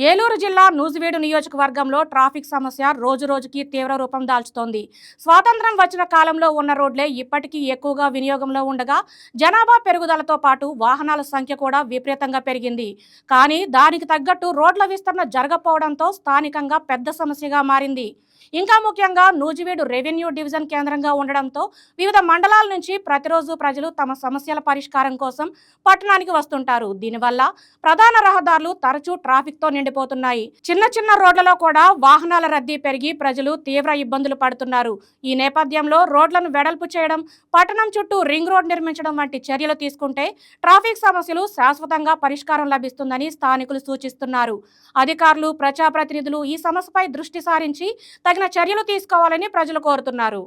ఏలూరు జిల్లా నూజివీడు నియోజకవర్గంలో ట్రాఫిక్ సమస్య రోజురోజుకి తీవ్ర రూపం దాల్చుతోంది. స్వాతంత్ర్యం వచ్చిన కాలంలో ఉన్న రోడ్లే ఇప్పటికీ ఎక్కువగా వినియోగంలో ఉండగా జనాభా పెరుగుదలతో పాటు వాహనాల సంఖ్య కూడా విపరీతంగా పెరిగింది. కానీ దానికి తగ్గట్టు రోడ్ల విస్తరణ జరగకపోవడంతో స్థానికంగా పెద్ద సమస్యగా మారింది. ఇంకా ముఖ్యంగా నూజివీడు రెవెన్యూ డివిజన్ కేంద్రంగా ఉండడంతో వివిధ మండలాల నుంచి ప్రతిరోజు ప్రజలు తమ సమస్యల పరిష్కారం కోసం పట్టణానికి వస్తుంటారు. దీనివల్ల ప్రధాన రహదారులు తరచూ ట్రాఫిక్తో నిండిపోతున్నాయి. చిన్న చిన్న రోడ్లలో కూడా వాహనాల రద్దీ పెరిగి ప్రజలు తీవ్ర ఇబ్బందులు పడుతున్నారు. ఈ నేపథ్యంలో రోడ్లను వెడల్పు చేయడం, పట్టణం చుట్టూ రింగ్ రోడ్ నిర్మించడం వంటి చర్యలు తీసుకుంటే ట్రాఫిక్ సమస్యలు శాశ్వతంగా పరిష్కారం లభిస్తుందని స్థానికులు సూచిస్తున్నారు. అధికారులు, ప్రజాప్రతినిధులు ఈ సమస్యపై దృష్టి సారించి తగిన చర్యలు తీసుకోవాలని ప్రజలు కోరుతున్నారు.